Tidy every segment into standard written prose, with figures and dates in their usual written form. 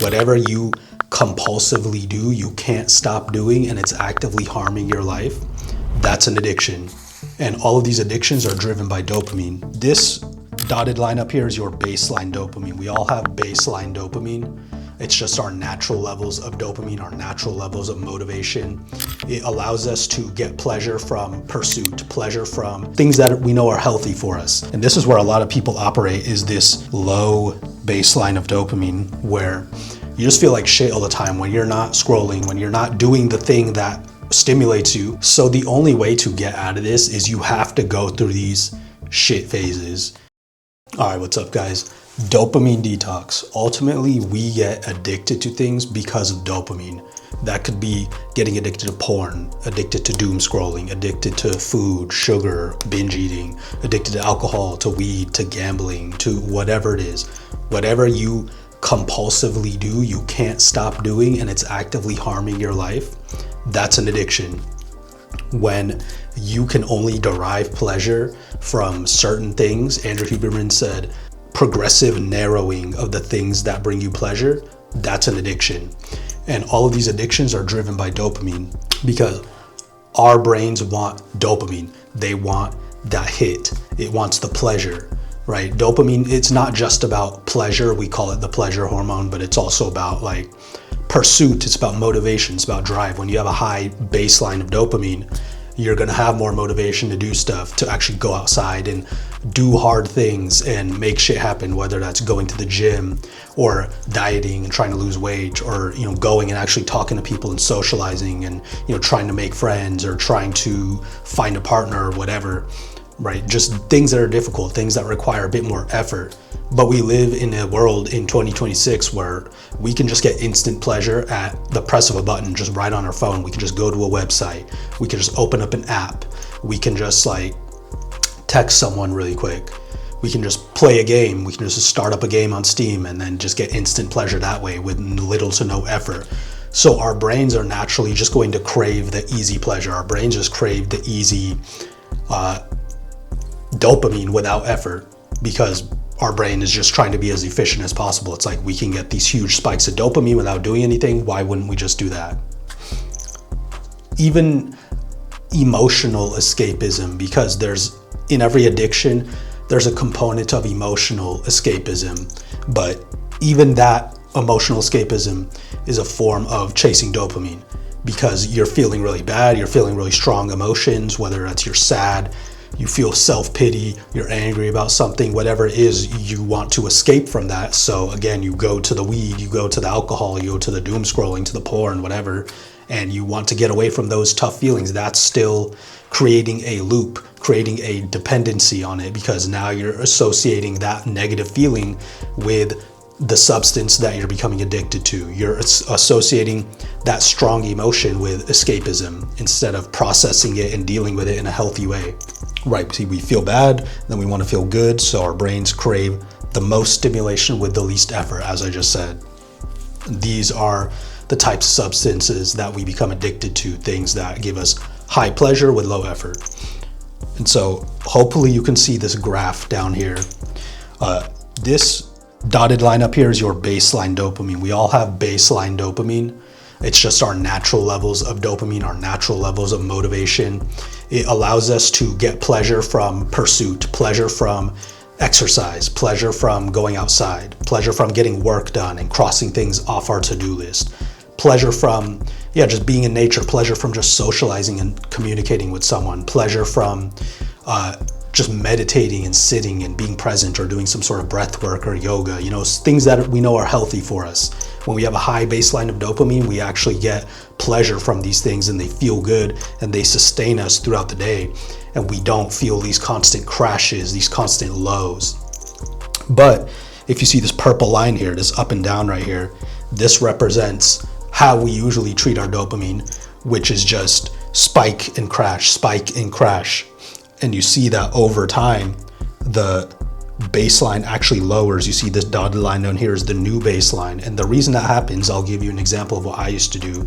whatever you compulsively do, you can't stop doing, and it's actively harming your life, that's an addiction. And all of these addictions are driven by dopamine. This dotted line up here is your baseline dopamine. We all have baseline dopamine. It's just our natural levels of dopamine, our natural levels of motivation. It allows us to get pleasure from pursuit, pleasure from things that we know are healthy for us. And this is where a lot of people operate, is this low baseline of dopamine, where you just feel like shit all the time when you're not scrolling, when you're not doing the thing that stimulates you. So the only way to get out of this is you have to go through these shit phases. All right, what's up, guys? Dopamine detox. Ultimately, we get addicted to things because of dopamine. That could be getting addicted to porn, addicted to doom scrolling, addicted to food, sugar, binge eating, addicted to alcohol, to weed, to gambling, to whatever it is. Whatever you compulsively do, you can't stop doing, and it's actively harming your life, that's an addiction. When you can only derive pleasure from certain things, Andrew Huberman said, progressive narrowing of the things that bring you pleasure, that's an addiction. And all of these addictions are driven by dopamine, because our brains want dopamine. They want that hit. It wants the pleasure, right? Dopamine, it's not just about pleasure. We call it the pleasure hormone, but it's also about like pursuit. It's about motivation. It's about drive. When you have a high baseline of dopamine, you're going to have more motivation to do stuff, to actually go outside and do hard things and make shit happen, whether that's going to the gym or dieting and trying to lose weight, or, going and actually talking to people and socializing and, trying to make friends or trying to find a partner or whatever, right? Just things that are difficult, things that require a bit more effort. But we live in a world in 2026 where we can just get instant pleasure at the press of a button, just right on our phone. We can just go to a website. We can just open up an app. We can just text someone really quick. We can just play a game. We can just start up a game on Steam and then just get instant pleasure that way with little to no effort. So our brains are naturally just going to crave the easy pleasure. Our brains just crave the easy dopamine without effort, because our brain is just trying to be as efficient as possible. It's like, we can get these huge spikes of dopamine without doing anything. Why wouldn't we just do that? Even emotional escapism, because in every addiction, there's a component of emotional escapism. But even that emotional escapism is a form of chasing dopamine, because you're feeling really bad, you're feeling really strong emotions, whether that's you're sad, you feel self-pity, you're angry about something, whatever it is, you want to escape from that. So again, you go to the weed, you go to the alcohol, you go to the doom scrolling, to the porn, whatever, and you want to get away from those tough feelings. That's still creating a loop, creating a dependency on it, because now you're associating that negative feeling with the substance that you're becoming addicted to. You're associating that strong emotion with escapism instead of processing it and dealing with it in a healthy way. Right, see, we feel bad, then we want to feel good, so our brains crave the most stimulation with the least effort, as I just said. These are the types of substances that we become addicted to, things that give us high pleasure with low effort. And so hopefully you can see this graph down here. This dotted line up here is your baseline dopamine. We all have baseline dopamine. It's just our natural levels of dopamine, our natural levels of motivation. It allows us to get pleasure from pursuit, pleasure from exercise, pleasure from going outside, pleasure from getting work done and crossing things off our to-do list, pleasure from just being in nature, pleasure from just socializing and communicating with someone, pleasure from just meditating and sitting and being present, or doing some sort of breath work or yoga, things that we know are healthy for us. When we have a high baseline of dopamine, we actually get pleasure from these things, and they feel good and they sustain us throughout the day. And we don't feel these constant crashes, these constant lows. But if you see this purple line here, this up and down right here, this represents how we usually treat our dopamine, which is just spike and crash, spike and crash. And you see that over time, the baseline actually lowers. You see this dotted line down here is the new baseline. And the reason that happens, I'll give you an example of what I used to do.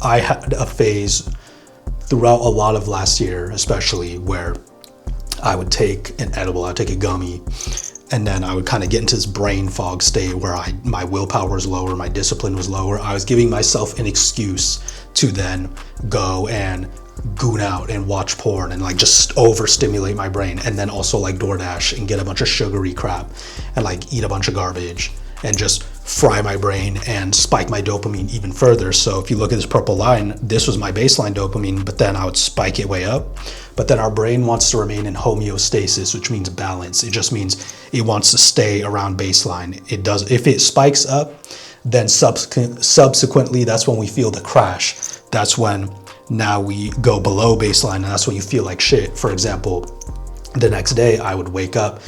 I had a phase throughout a lot of last year, especially, where I would take an edible, I'd take a gummy, And then I would kind of get into this brain fog state where my willpower was lower, my discipline was lower. I was giving myself an excuse to then go and goon out and watch porn and like just overstimulate my brain, and then also like DoorDash and get a bunch of sugary crap and like eat a bunch of garbage and just fry my brain and spike my dopamine even further. So if you look at this purple line, this was my baseline dopamine, but then I would spike it way up. But then our brain wants to remain in homeostasis, which means balance. It just means it wants to stay around baseline. It does. If it spikes up, then subsequently, that's when we feel the crash. That's when now we go below baseline, and that's when you feel like shit. For example, the next day I would wake up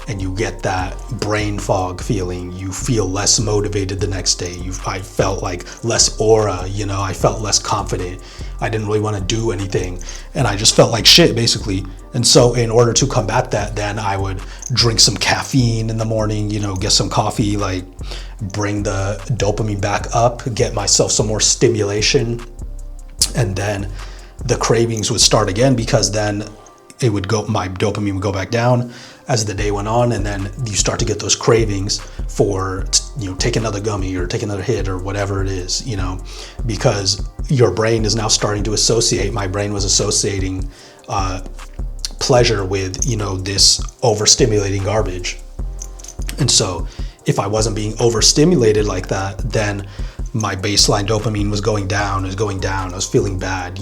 and you get that brain fog feeling. You feel less motivated the next day. I felt like less aura, I felt less confident. I didn't really want to do anything, and I just felt like shit basically. And so in order to combat that, then I would drink some caffeine in the morning, get some coffee, like bring the dopamine back up, get myself some more stimulation. And then the cravings would start again, because then my dopamine would go back down as the day went on. And then you start to get those cravings for, take another gummy or take another hit or whatever it is, because your brain is now starting to associate. My brain was associating pleasure with, this overstimulating garbage. And so if I wasn't being overstimulated like that, then my baseline dopamine was going down. I was feeling bad.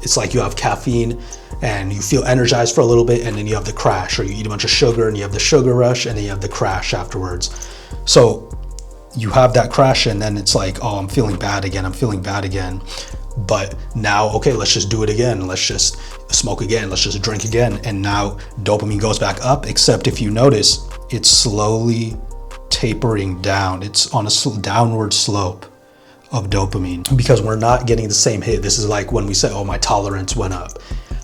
It's like you have caffeine and you feel energized for a little bit, and then you have the crash, or you eat a bunch of sugar and you have the sugar rush, and then you have the crash afterwards. So you have that crash, and then it's like, oh, I'm feeling bad again. But now, okay, let's just do it again. Let's just smoke again. Let's just drink again. And now dopamine goes back up, except if you notice, it's slowly tapering down. It's on a downward slope of dopamine, because we're not getting the same hit. This is like when we say, oh, my tolerance went up.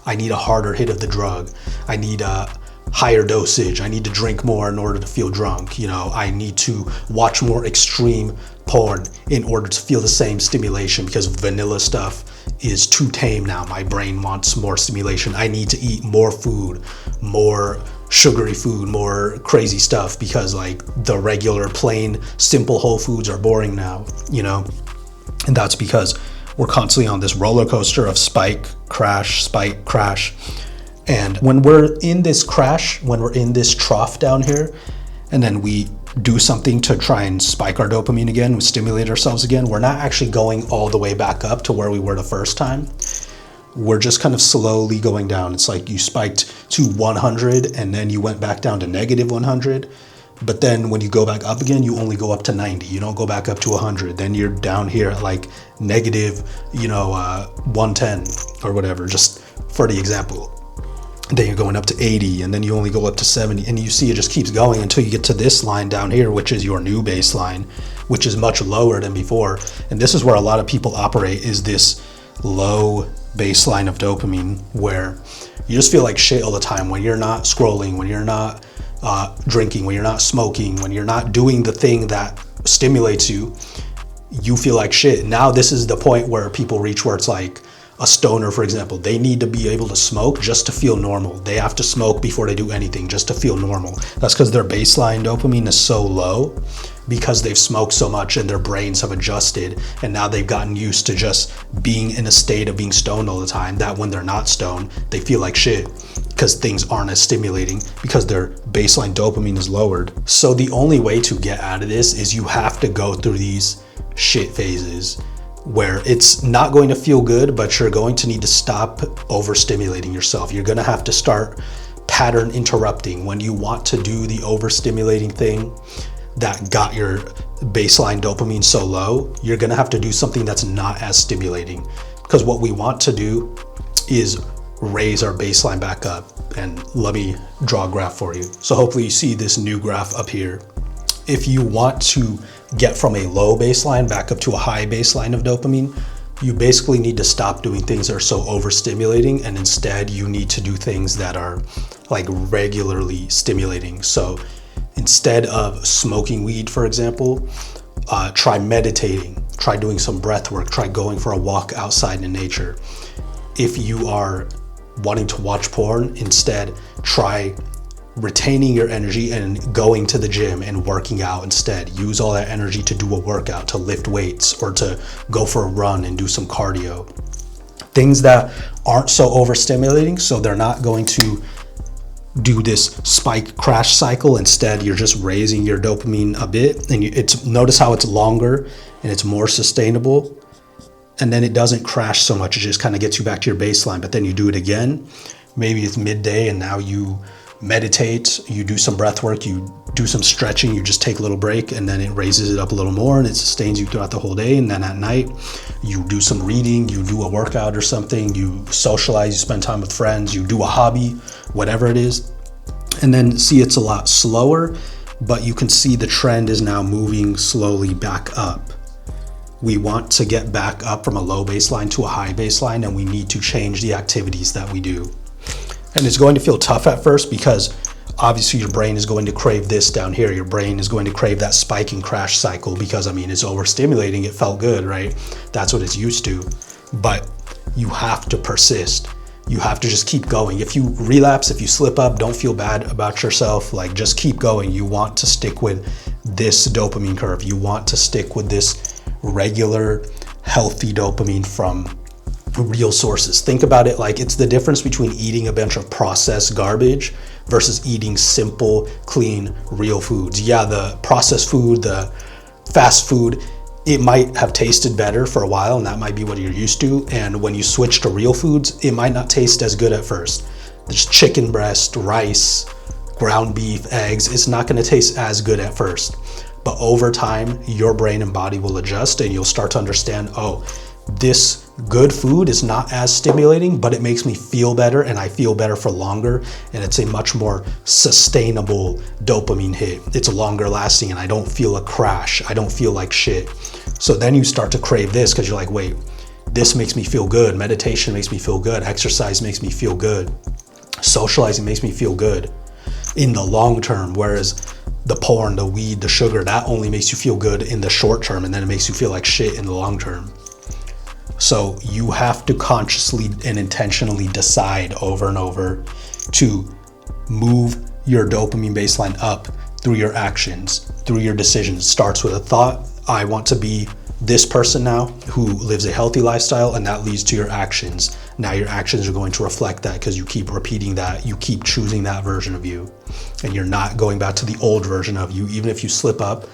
I need a harder hit of the drug. I need a higher dosage. I need to drink more in order to feel drunk. I need to watch more extreme porn in order to feel the same stimulation, because vanilla stuff is too tame now. My brain wants more stimulation. I need to eat more food, more sugary food, more crazy stuff, because like the regular plain simple whole foods are boring now, and that's because we're constantly on this roller coaster of spike, crash. And when we're in this crash, when we're in this trough down here, and then we do something to try and spike our dopamine again, we stimulate ourselves again, we're not actually going all the way back up to where we were the first time. We're just kind of slowly going down. It's like you spiked to 100 and then you went back down to negative 100. But then when you go back up again, you only go up to 90. You don't go back up to 100. Then you're down here at like negative, 110 or whatever, just for the example. Then you're going up to 80, and then you only go up to 70. And you see it just keeps going until you get to this line down here, which is your new baseline, which is much lower than before. And this is where a lot of people operate, is this low baseline of dopamine, where you just feel like shit all the time when you're not scrolling, when you're not drinking, when you're not smoking, when you're not doing the thing that stimulates you. You feel like shit. Now this is the point where people reach where it's like a stoner, for example. They need to be able to smoke just to feel normal. They have to smoke before they do anything just to feel normal. That's because their baseline dopamine is so low, because they've smoked so much and their brains have adjusted, and now they've gotten used to just being in a state of being stoned all the time, that when they're not stoned, they feel like shit because things aren't as stimulating, because their baseline dopamine is lowered. So the only way to get out of this is you have to go through these shit phases where it's not going to feel good, but you're going to need to stop overstimulating yourself. You're going to have to start pattern interrupting. When you want to do the overstimulating thing that got your baseline dopamine so low, you're going to have to do something that's not as stimulating, because what we want to do is raise our baseline back up. And let me draw a graph for you. So hopefully you see this new graph up here. If you want to get from a low baseline back up to a high baseline of dopamine, you basically need to stop doing things that are so overstimulating, and instead you need to do things that are like regularly stimulating. So instead of smoking weed, for example, try meditating, try doing some breath work, try going for a walk outside in nature. If you are wanting to watch porn, instead try retaining your energy and going to the gym and working out instead. Use all that energy to do a workout, to lift weights, or to go for a run and do some cardio. Things that aren't so overstimulating, so they're not going to do this spike crash cycle. Instead, you're just raising your dopamine a bit, and notice how it's longer and it's more sustainable, and then it doesn't crash so much. It just kind of gets you back to your baseline. But then you do it again, maybe it's midday, and now you meditate, you do some breath work, you do some stretching, you just take a little break, and then it raises it up a little more and it sustains you throughout the whole day. And then at night you do some reading, you do a workout or something, you socialize, you spend time with friends, you do a hobby, whatever it is. And then see, it's a lot slower, but you can see the trend is now moving slowly back up. We want to get back up from a low baseline to a high baseline, and we need to change the activities that we do. And it's going to feel tough at first because obviously your brain is going to crave this down here. Your brain is going to crave that spike and crash cycle because, I mean, it's overstimulating. It felt good, right? That's what it's used to. But you have to persist. You have to just keep going. If you relapse, if you slip up, don't feel bad about yourself. Like, just keep going. You want to stick with this dopamine curve. You want to stick with this regular, healthy dopamine from real sources. Think about it like it's the difference between eating a bunch of processed garbage versus eating simple, clean, real foods. Yeah, the processed food, the fast food, it might have tasted better for a while, and that might be what you're used to. And when you switch to real foods, it might not taste as good at first. There's chicken breast, rice, ground beef, eggs. It's not going to taste as good at first. But over time, your brain and body will adjust, and you'll start to understand, oh, this good food is not as stimulating, but it makes me feel better, and I feel better for longer, and it's a much more sustainable dopamine hit. It's longer lasting, and I don't feel a crash. I don't feel like shit. So then you start to crave this because you're like, wait, this makes me feel good. Meditation makes me feel good. Exercise makes me feel good. Socializing makes me feel good in the long term, whereas the porn, the weed, the sugar, that only makes you feel good in the short term, and then it makes you feel like shit in the long term. So you have to consciously and intentionally decide over and over to move your dopamine baseline up through your actions, through your decisions. It starts with a thought. I want to be this person now who lives a healthy lifestyle, and that leads to your actions. Now your actions are going to reflect that because you keep repeating that, you keep choosing that version of you, and you're not going back to the old version of you. Even if you slip up,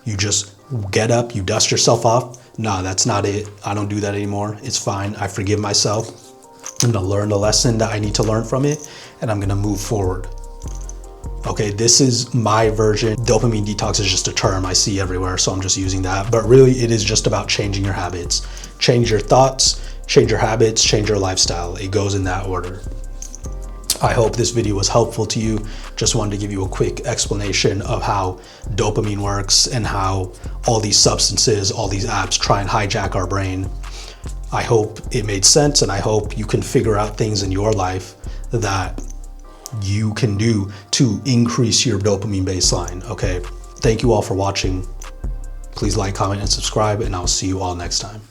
you just get up, you dust yourself off. Nah, that's not it. I don't do that anymore. It's fine. I forgive myself. I'm gonna learn the lesson that I need to learn from it, and I'm gonna move forward. Okay, this is my version. Dopamine detox is just a term I see everywhere, so I'm just using that. But really, it is just about changing your habits. Change your thoughts, change your habits, change your lifestyle. It goes in that order. I hope this video was helpful to you. Just wanted to give you a quick explanation of how dopamine works and how all these substances, all these apps try and hijack our brain. I hope it made sense, and I hope you can figure out things in your life that you can do to increase your dopamine baseline. Okay, thank you all for watching. Please like, comment, and subscribe, and I'll see you all next time.